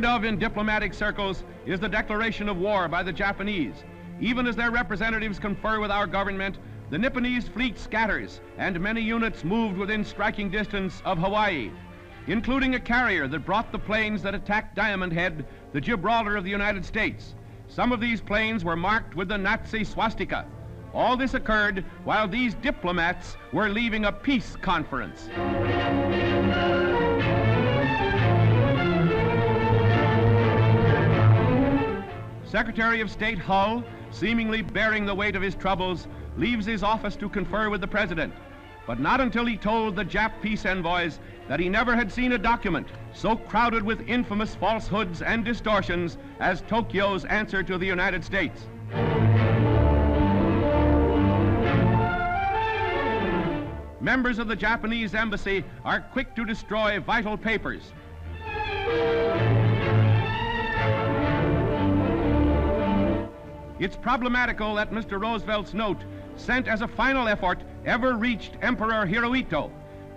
Unheard of in diplomatic circles is the declaration of war by the Japanese. Even as their representatives confer with our government, the Nipponese fleet scatters and many units moved within striking distance of Hawaii, including a carrier that brought the planes that attacked Diamond Head, the Gibraltar of the United States. Some of these planes were marked with the Nazi swastika. All this occurred while these diplomats were leaving a peace conference. Secretary of State Hull, seemingly bearing the weight of his troubles, leaves his office to confer with the president, but not until he told the Jap peace envoys that he never had seen a document so crowded with infamous falsehoods and distortions as Tokyo's answer to the United States. Members of the Japanese embassy are quick to destroy vital papers. It's problematical that Mr. Roosevelt's note, sent as a final effort, ever reached Emperor Hirohito.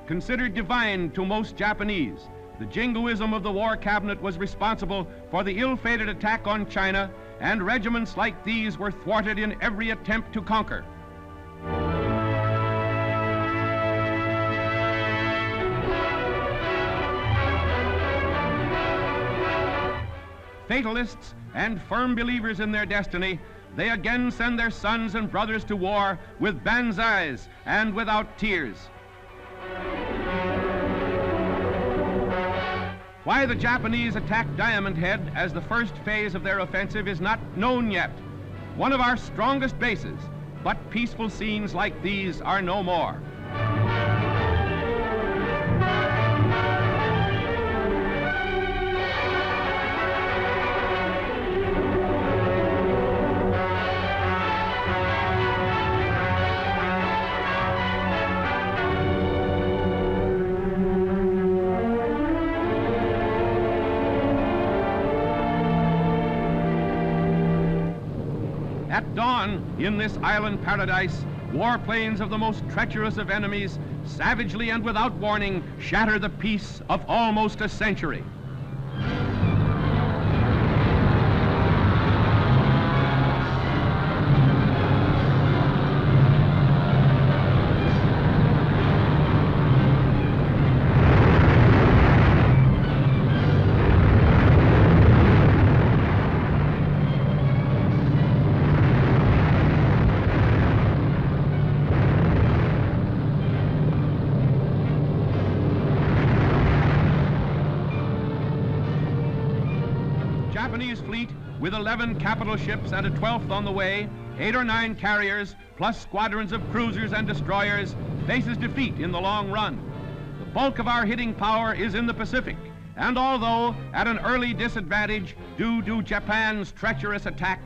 Considered divine to most Japanese, the jingoism of the War Cabinet was responsible for the ill-fated attack on China, and regiments like these were thwarted in every attempt to conquer. Fatalists and firm believers in their destiny, they again send their sons and brothers to war with banzais and without tears. Why the Japanese attacked Diamond Head as the first phase of their offensive is not known yet. One of our strongest bases, but peaceful scenes like these are no more. At dawn, in this island paradise, warplanes of the most treacherous of enemies, savagely and without warning, shatter the peace of almost a century. Japanese fleet, with 11 capital ships and a 12th on the way, 8 or 9 carriers, plus squadrons of cruisers and destroyers, faces defeat in the long run. The bulk of our hitting power is in the Pacific, and although at an early disadvantage due to Japan's treacherous attack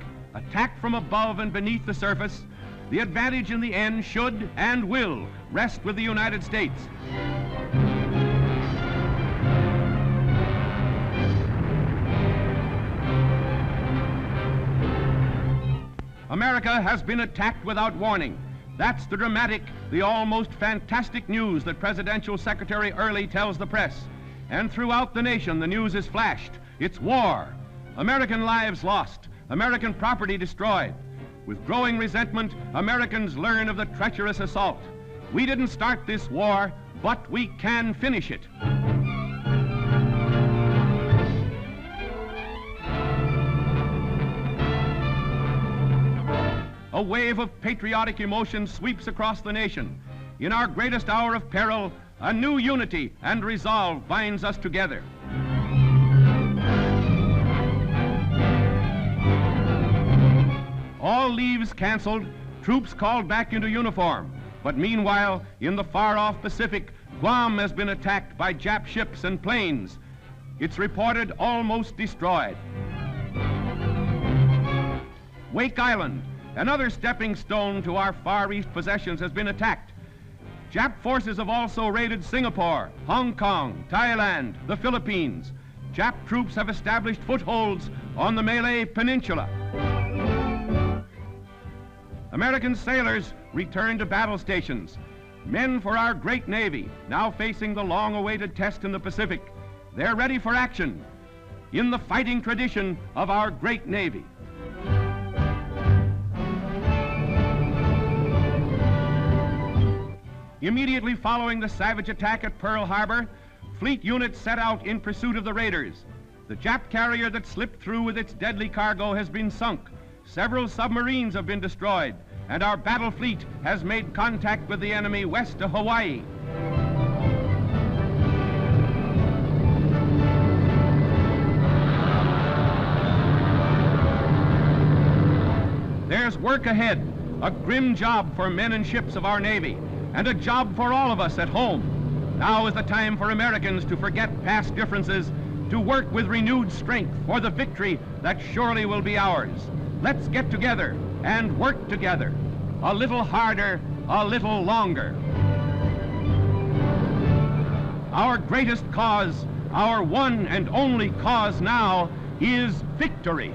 from above and beneath the surface, the advantage in the end should and will rest with the United States. America has been attacked without warning. That's the dramatic, the almost fantastic news that Presidential Secretary Early tells the press. And throughout the nation, the news is flashed. It's war. American lives lost, American property destroyed. With growing resentment, Americans learn of the treacherous assault. We didn't start this war, but we can finish it. A wave of patriotic emotion sweeps across the nation. In our greatest hour of peril, a new unity and resolve binds us together. All leaves canceled, troops called back into uniform. But meanwhile, in the far-off Pacific, Guam has been attacked by Jap ships and planes. It's reported almost destroyed. Wake Island, another stepping stone to our Far East possessions, has been attacked. Jap forces have also raided Singapore, Hong Kong, Thailand, the Philippines. Jap troops have established footholds on the Malay Peninsula. American sailors return to battle stations. Men for our great Navy, now facing the long-awaited test in the Pacific. They're ready for action. in the fighting tradition of our great Navy. Immediately following the savage attack at Pearl Harbor, fleet units set out in pursuit of the raiders. The Jap carrier that slipped through with its deadly cargo has been sunk. Several submarines have been destroyed, and our battle fleet has made contact with the enemy west of Hawaii. There's work ahead, a grim job for men and ships of our Navy, and a job for all of us at home. Now is the time for Americans to forget past differences, to work with renewed strength for the victory that surely will be ours. Let's get together and work together, a little harder, a little longer. Our greatest cause, our one and only cause now, is victory.